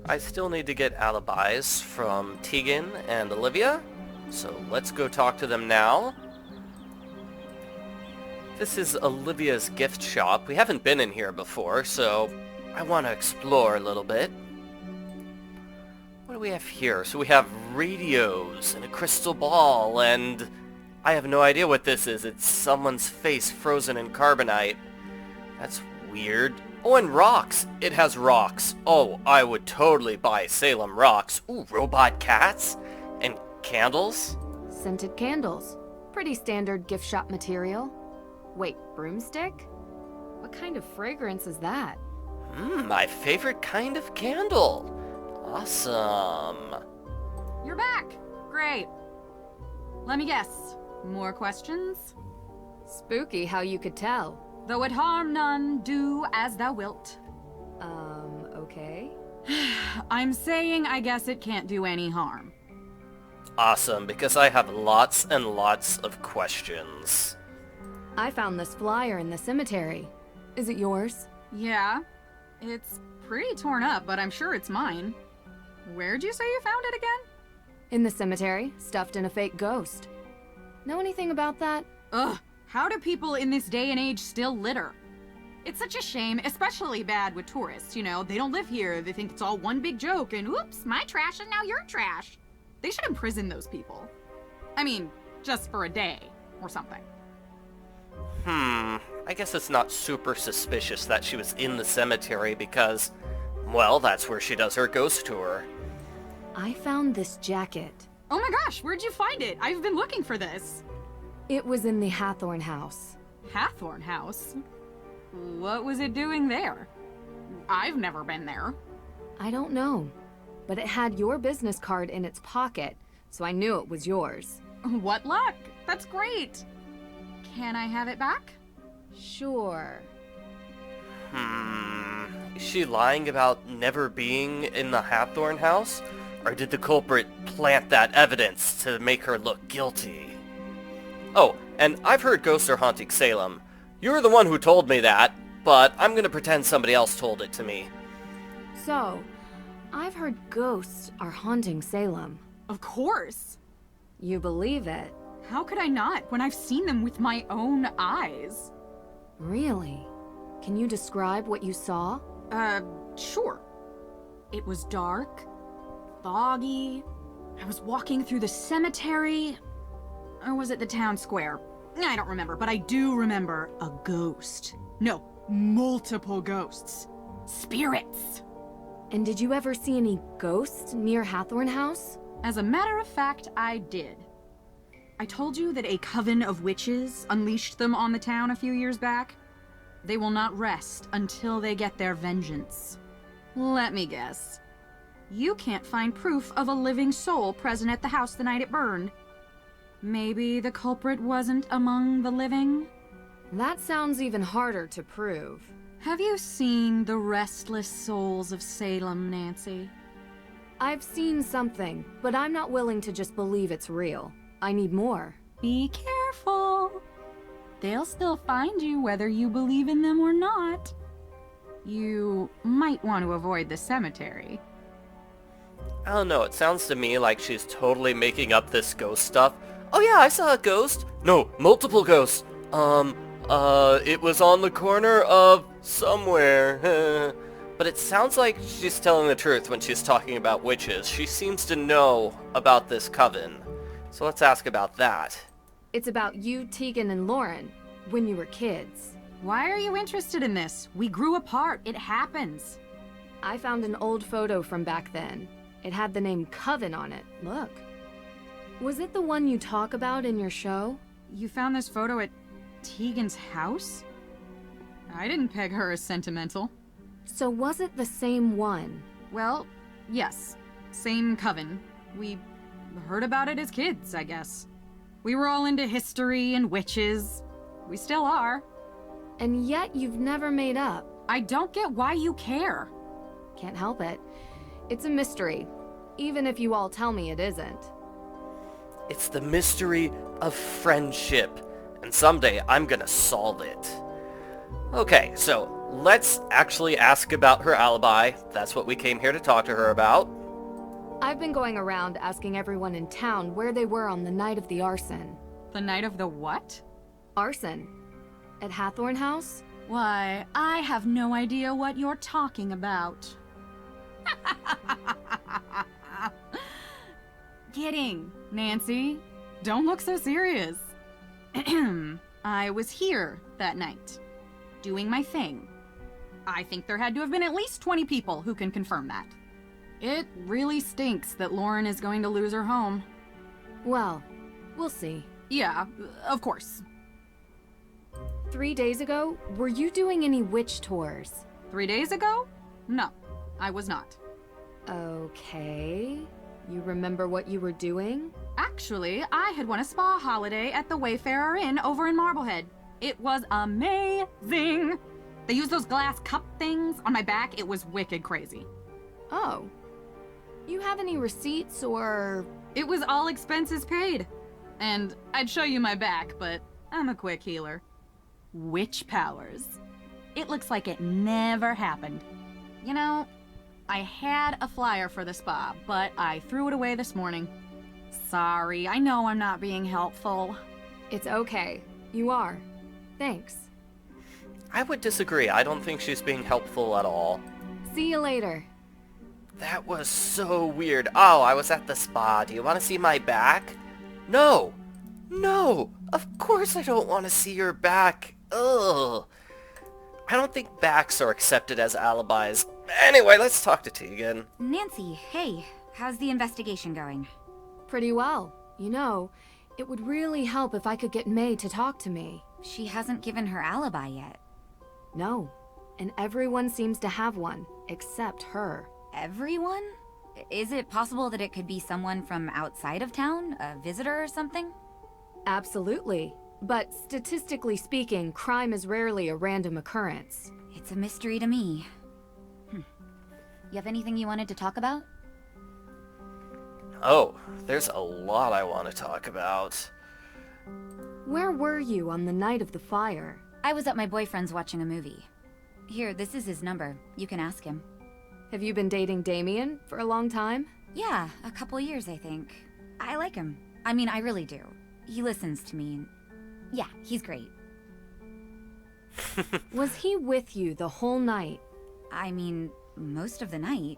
I still need to get alibis from Tegan and Olivia, so let's go talk to them now. This is Olivia's gift shop. We haven't been in here before, so I want to explore a little bit. What do we have here? So we have radios and a crystal ball, and I have no idea what this is. It's someone's face frozen in carbonite. That's weird. Oh, and rocks. It has rocks. Oh, I would totally buy Salem rocks. Ooh, robot cats? And candles? Scented candles. Pretty standard gift shop material. Wait, broomstick? What kind of fragrance is that? My favorite kind of candle. Awesome. You're back! Great. Let me guess. More questions? Spooky how you could tell. Though it harm none, do as thou wilt. Okay. I'm saying I guess it can't do any harm. Awesome, because I have lots and lots of questions. I found this flyer in the cemetery. Is it yours? Yeah. It's pretty torn up, but I'm sure it's mine. Where'd you say you found it again? In the cemetery, stuffed in a fake ghost. Know anything about that? Ugh. How do people in this day and age still litter? It's such a shame, especially bad with tourists, you know? They don't live here, they think it's all one big joke, and oops, my trash and now your trash. They should imprison those people. I mean, just for a day, or something. I guess it's not super suspicious that she was in the cemetery because, well, that's where she does her ghost tour. I found this jacket. Oh my gosh, where'd you find it? I've been looking for this. It was in the Hawthorne house. Hawthorne house? What was it doing there? I've never been there. I don't know, but it had your business card in its pocket, so I knew it was yours. What luck! That's great! Can I have it back? Sure. Is she lying about never being in the Hawthorne house? Or did the culprit plant that evidence to make her look guilty? Oh, and I've heard ghosts are haunting Salem. You were the one who told me that, but I'm gonna pretend somebody else told it to me. So, I've heard ghosts are haunting Salem. Of course! You believe it? How could I not, when I've seen them with my own eyes? Really? Can you describe what you saw? Sure. It was dark, foggy. I was walking through the cemetery. Or was it the town square? I don't remember, but I do remember a ghost. No, multiple ghosts. Spirits. And did you ever see any ghosts near Hawthorne house? As a matter of fact, I did. I told you that a coven of witches unleashed them on the town a few years back. They will not rest until they get their vengeance. Let me guess. You can't find proof of a living soul present at the house the night it burned. Maybe the culprit wasn't among the living? That sounds even harder to prove. Have you seen The Restless Souls of Salem, Nancy? I've seen something, but I'm not willing to just believe it's real. I need more. Be careful. They'll still find you whether you believe in them or not. You might want to avoid the cemetery. I don't know, it sounds to me like she's totally making up this ghost stuff. Oh yeah, I saw a ghost. No, multiple ghosts. It was on the corner of somewhere. But it sounds like she's telling the truth when she's talking about witches. She seems to know about this coven. So let's ask about that. It's about you, Tegan, and Lauren, when you were kids. Why are you interested in this? We grew apart. It happens. I found an old photo from back then. It had the name Coven on it. Look. Was it the one you talk about in your show? You found this photo at Tegan's house? I didn't peg her as sentimental. So was it the same one? Well, yes. Same coven. We heard about it as kids, I guess. We were all into history and witches. We still are. And yet you've never made up. I don't get why you care. Can't help it. It's a mystery, even if you all tell me it isn't. It's the mystery of friendship, and someday I'm gonna solve it. Okay, so let's actually ask about her alibi. That's what we came here to talk to her about. I've been going around asking everyone in town where they were on the night of the arson. The night of the what? Arson? At Hawthorne House? Why, I have no idea what you're talking about. Kidding, Nancy. Don't look so serious. I was here that night, doing my thing. I think there had to have been at least 20 people who can confirm that. It really stinks that Lauren is going to lose her home. Well, we'll see. Yeah, of course. 3 days ago, were you doing any witch tours? 3 days ago? No, I was not. Okay. You remember what you were doing? Actually, I had won a spa holiday at the Wayfarer Inn over in Marblehead. It was amazing! They used those glass cup things on my back. It was wicked crazy. Oh. You have any receipts or... It was all expenses paid. And I'd show you my back, but I'm a quick healer. Witch powers. It looks like it never happened. You know, I had a flyer for the spa, but I threw it away this morning. Sorry, I know I'm not being helpful. It's okay. You are. Thanks. I would disagree. I don't think she's being helpful at all. See you later. That was so weird. Oh, I was at the spa. Do you want to see my back? No! No! Of course I don't want to see your back. Ugh. I don't think backs are accepted as alibis. Anyway, let's talk to Tegan. Nancy, hey, how's the investigation going? Pretty well. You know, it would really help if I could get May to talk to me. She hasn't given her alibi yet. No. And everyone seems to have one, except her. Everyone? Is it possible that it could be someone from outside of town? A visitor or something? Absolutely. But statistically speaking, crime is rarely a random occurrence. It's a mystery to me. You have anything you wanted to talk about? Oh, there's a lot I want to talk about. Where were you on the night of the fire? I was at my boyfriend's watching a movie. Here, this is his number. You can ask him. Have you been dating Damien for a long time? Yeah, a couple years, I think. I like him. I mean, I really do. He listens to me. Yeah, he's great. Was he with you the whole night? I mean, most of the night.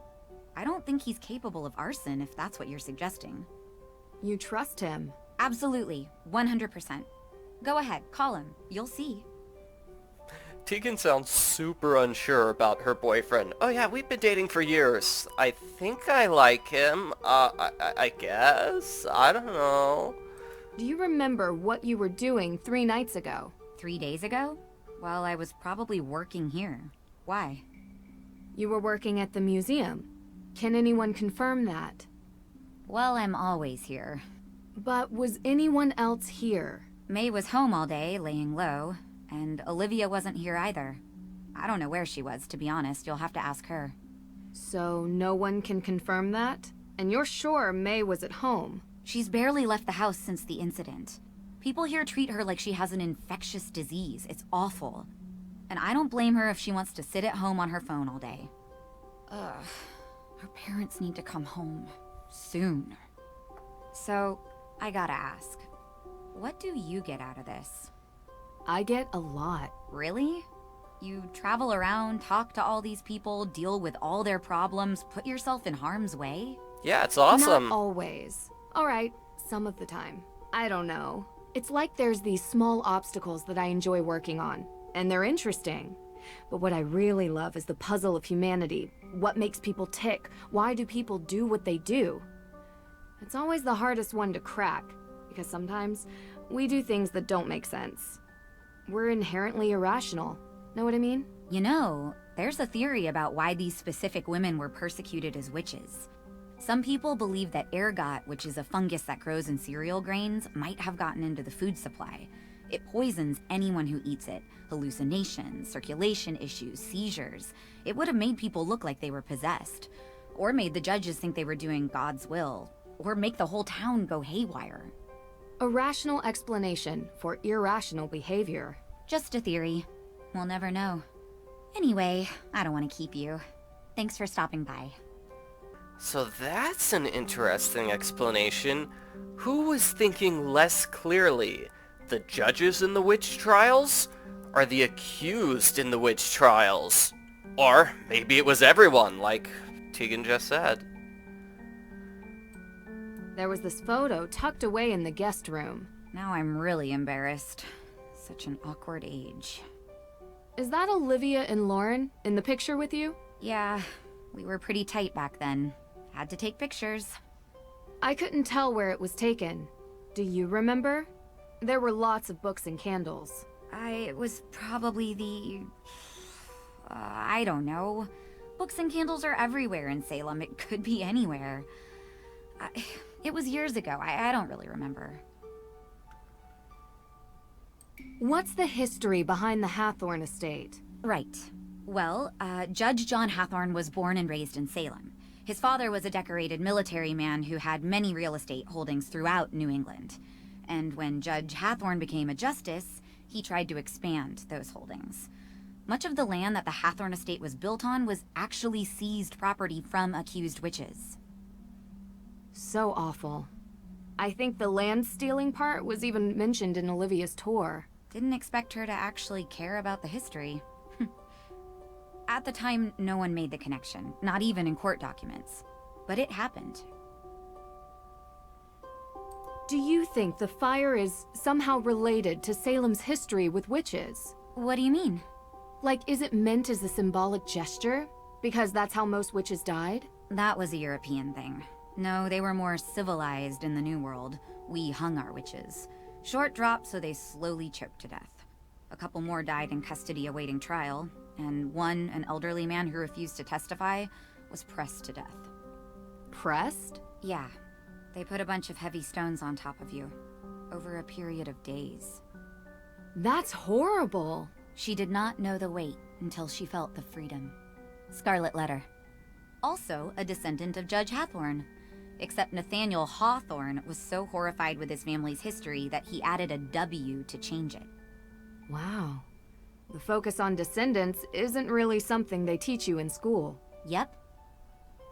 I don't think he's capable of arson, if that's what you're suggesting. You trust him? Absolutely, 100%. Go ahead, call him. You'll see. Tegan sounds super unsure about her boyfriend. Oh yeah, we've been dating for years. I think I like him. I guess? I don't know. Do you remember what you were doing 3 nights ago? 3 days ago? Well, I was probably working here. Why? You were working at the museum. Can anyone confirm that? Well, I'm always here. But was anyone else here? May was home all day, laying low, and Olivia wasn't here either. I don't know where she was, to be honest. You'll have to ask her. So no one can confirm that? And you're sure May was at home? She's barely left the house since the incident. People here treat her like she has an infectious disease. It's awful. And I don't blame her if she wants to sit at home on her phone all day. Ugh. Her parents need to come home. Soon. So, I gotta ask. What do you get out of this? I get a lot. Really? You travel around, talk to all these people, deal with all their problems, put yourself in harm's way? Yeah, it's awesome. Not always. Alright, some of the time. I don't know. It's like there's these small obstacles that I enjoy working on, and they're interesting. But what I really love is the puzzle of humanity. What makes people tick? Why do people do what they do? It's always the hardest one to crack, because sometimes we do things that don't make sense. We're inherently irrational. Know what I mean? You know, there's a theory about why these specific women were persecuted as witches. Some people believe that ergot, which is a fungus that grows in cereal grains, might have gotten into the food supply. It poisons anyone who eats it. Hallucinations, circulation issues, seizures. It would have made people look like they were possessed. Or made the judges think they were doing God's will. Or make the whole town go haywire. A rational explanation for irrational behavior. Just a theory. We'll never know. Anyway, I don't want to keep you. Thanks for stopping by. So that's an interesting explanation. Who was thinking less clearly? The judges in the witch trials? Or the accused in the witch trials? Or maybe it was everyone, like Tegan just said. There was this photo tucked away in the guest room. Now I'm really embarrassed. Such an awkward age. Is that Olivia and Lauren in the picture with you? Yeah, we were pretty tight back then. Had to take pictures. I couldn't tell where it was taken. Do you remember? There were lots of books and candles. It was probably the... I don't know. Books and candles are everywhere in Salem. It could be anywhere. It was years ago. I don't really remember. What's the history behind the Hawthorne estate? Right. Well, Judge John Hawthorne was born and raised in Salem. His father was a decorated military man who had many real estate holdings throughout New England. And when Judge Hawthorne became a justice, he tried to expand those holdings. Much of the land that the Hawthorne estate was built on was actually seized property from accused witches. So awful. I think the land stealing part was even mentioned in Olivia's tour. Didn't expect her to actually care about the history. At the time, no one made the connection, not even in court documents. But it happened. Do you think the fire is somehow related to Salem's history with witches? What do you mean? Like, is it meant as a symbolic gesture? Because that's how most witches died? That was a European thing. No, they were more civilized in the New World. We hung our witches. Short drop, so they slowly choked to death. A couple more died in custody awaiting trial, and one, an elderly man who refused to testify, was pressed to death. Pressed? Yeah. They put a bunch of heavy stones on top of you, over a period of days. That's horrible. She did not know the weight until she felt the freedom. Scarlet letter. Also a descendant of Judge Hawthorne. Except Nathaniel Hawthorne was so horrified with his family's history that he added a W to change it. Wow. The focus on descendants isn't really something they teach you in school. Yep.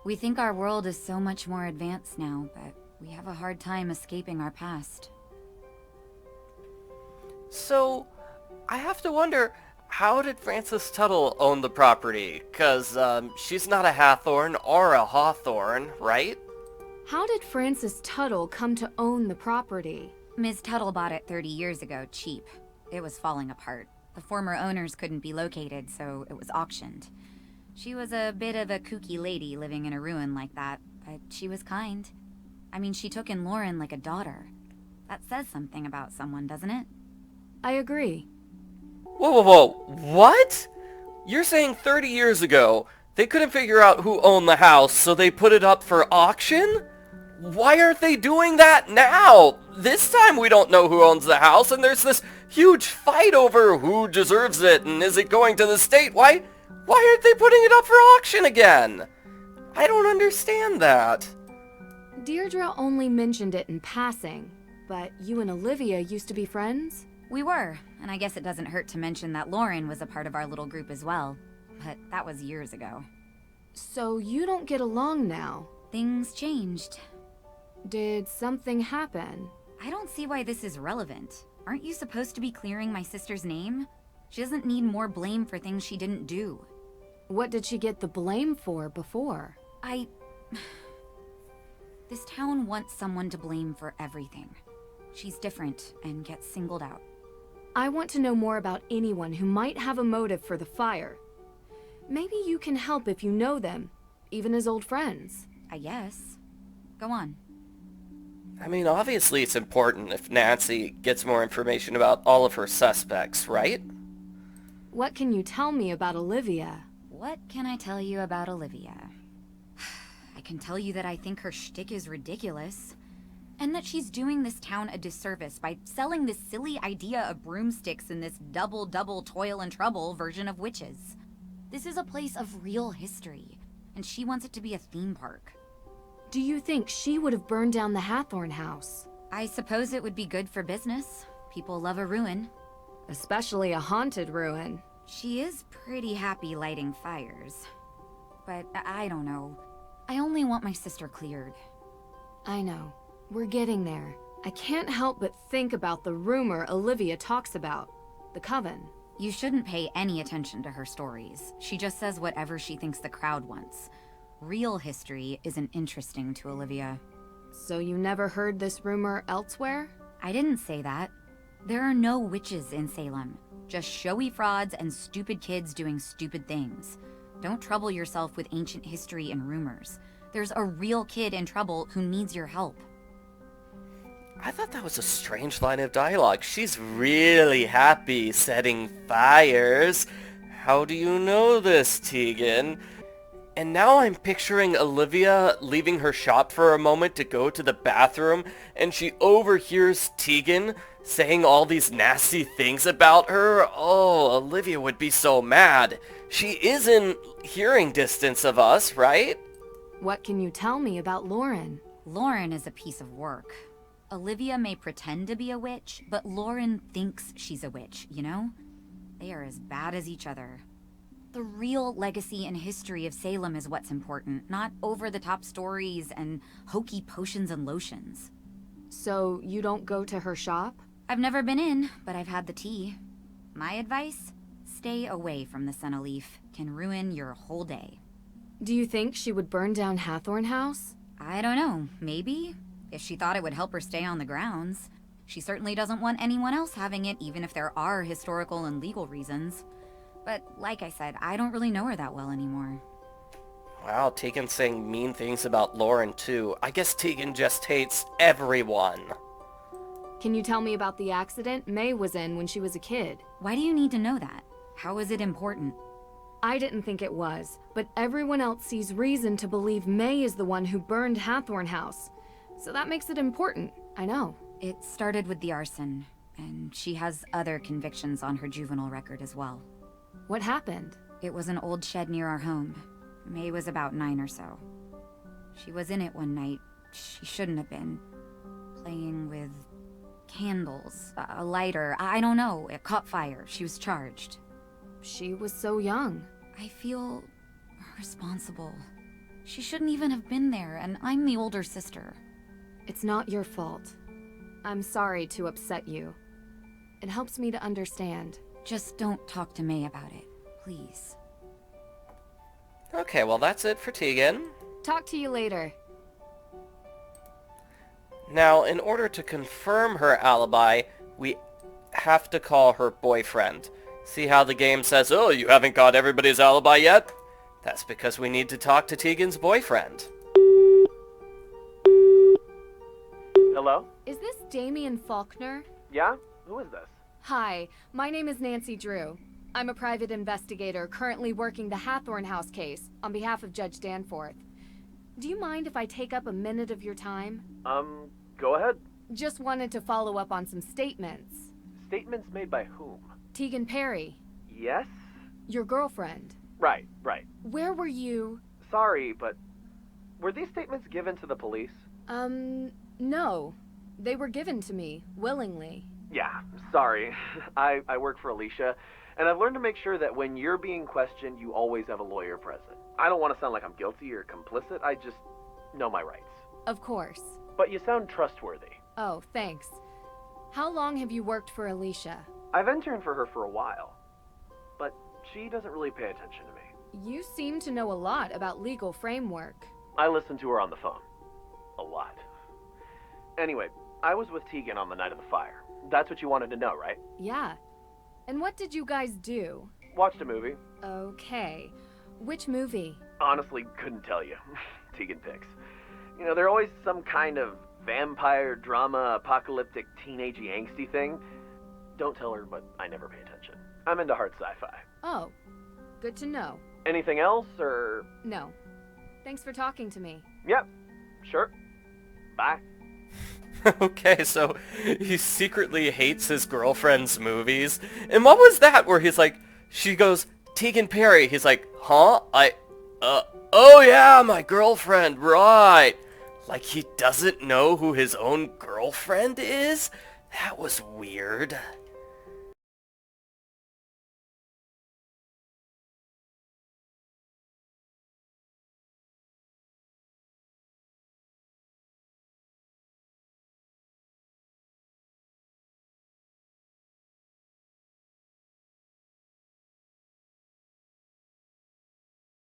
We think our world is so much more advanced now, but we have a hard time escaping our past. So, I have to wonder, how did Frances Tuttle own the property? 'Cause she's not a Hathorne or a Hawthorne, right? How did Frances Tuttle come to own the property? Ms. Tuttle bought it 30 years ago, cheap. It was falling apart. The former owners couldn't be located, so it was auctioned. She was a bit of a kooky lady living in a ruin like that, but she was kind. I mean, she took in Lauren like a daughter. That says something about someone, doesn't it? I agree. Whoa, whoa, whoa, what? You're saying 30 years ago, they couldn't figure out who owned the house, so they put it up for auction? Why aren't they doing that now? This time we don't know who owns the house, and there's this huge fight over who deserves it, and is it going to the state? Why aren't they putting it up for auction again? I don't understand that. Deirdre only mentioned it in passing, but you and Olivia used to be friends? We were, and I guess it doesn't hurt to mention that Lauren was a part of our little group as well. But that was years ago. So you don't get along now? Things changed. Did something happen? I don't see why this is relevant. Aren't you supposed to be clearing my sister's name? She doesn't need more blame for things she didn't do. What did she get the blame for before? This town wants someone to blame for everything. She's different and gets singled out. I want to know more about anyone who might have a motive for the fire. Maybe you can help if you know them, even as old friends. I guess. Go on. I mean, obviously it's important if Nancy gets more information about all of her suspects, right? What can you tell me about Olivia? What can I tell you about Olivia? I can tell you that I think her shtick is ridiculous. And that she's doing this town a disservice by selling this silly idea of broomsticks in this double toil and trouble version of witches. This is a place of real history, and she wants it to be a theme park. Do you think she would have burned down the Hawthorne house? I suppose it would be good for business. People love a ruin. Especially a haunted ruin. She is pretty happy lighting fires. But I don't know. I only want my sister cleared. I know. We're getting there. I can't help but think about the rumor Olivia talks about. The coven. You shouldn't pay any attention to her stories. She just says whatever she thinks the crowd wants. Real history isn't interesting to Olivia. So you never heard this rumor elsewhere? I didn't say that. There are no witches in Salem. Just showy frauds and stupid kids doing stupid things. Don't trouble yourself with ancient history and rumors. There's a real kid in trouble who needs your help. I thought that was a strange line of dialogue. She's really happy setting fires. How do you know this, Tegan? And now I'm picturing Olivia leaving her shop for a moment to go to the bathroom, and she overhears Tegan saying all these nasty things about her. Oh, Olivia would be so mad. She is in hearing distance of us, right? What can you tell me about Lauren? Lauren is a piece of work. Olivia may pretend to be a witch, but Lauren thinks she's a witch, you know? They are as bad as each other. The real legacy and history of Salem is what's important, not over-the-top stories and hokey potions and lotions. So you don't go to her shop? I've never been in, but I've had the tea. My advice? Stay away from the Senna Leaf. Can ruin your whole day. Do you think she would burn down Hawthorne House? I don't know. Maybe? If she thought it would help her stay on the grounds. She certainly doesn't want anyone else having it, even if there are historical and legal reasons. But like I said, I don't really know her that well anymore. Wow, Tegan's saying mean things about Lauren too. I guess Tegan just hates everyone. Can you tell me about the accident May was in when she was a kid? Why do you need to know that? How is it important? I didn't think it was, but everyone else sees reason to believe May is the one who burned Hawthorne House. So that makes it important, I know. It started with the arson, and she has other convictions on her juvenile record as well. What happened? It was an old shed near our home. May was about 9 or so. She was in it one night. She shouldn't have been. Playing with candles, a lighter, I don't know. It caught fire. She was charged. She was so young. I feel responsible. She shouldn't even have been there, and I'm the older sister. It's not your fault. I'm sorry to upset you. It helps me to understand. Just don't talk to May about it, please. Okay, well that's it for Tegan. Talk to you later. Now, in order to confirm her alibi, we have to call her boyfriend. See how the game says, oh, you haven't got everybody's alibi yet? That's because we need to talk to Tegan's boyfriend. Hello? Is this Damien Faulkner? Yeah? Who is this? Hi, my name is Nancy Drew. I'm a private investigator currently working the Hawthorne House case on behalf of Judge Danforth. Do you mind if I take up a minute of your time? Go ahead. Just wanted to follow up on some statements. Statements made by whom? Tegan Perry, Yes? your girlfriend. Right. Where were you? Sorry, but were these statements given to the police? No. They were given to me, willingly. Yeah, sorry. I work for Alicia, and I've learned to make sure that when you're being questioned, you always have a lawyer present. I don't want to sound like I'm guilty or complicit, I just know my rights. Of course. But you sound trustworthy. Oh, thanks. How long have you worked for Alicia? I've interned for her for a while, but she doesn't really pay attention to me. You seem to know a lot about legal framework. I listen to her on the phone. A lot. Anyway, I was with Tegan on the night of the fire. That's what you wanted to know, right? Yeah. And what did you guys do? Watched a movie. Okay. Which movie? Honestly, couldn't tell you. Tegan picks. You know, they're always some kind of vampire, drama, apocalyptic, teenagey, angsty thing. Don't tell her, but I never pay attention. I'm into hard sci-fi. Oh, good to know. Anything else, or...? No. Thanks for talking to me. Yep, sure. Bye. Okay, so he secretly hates his girlfriend's movies. And what was that where he's like, she goes, Tegan Perry. He's like, huh? Oh yeah, my girlfriend, right. Like he doesn't know who his own girlfriend is? That was weird.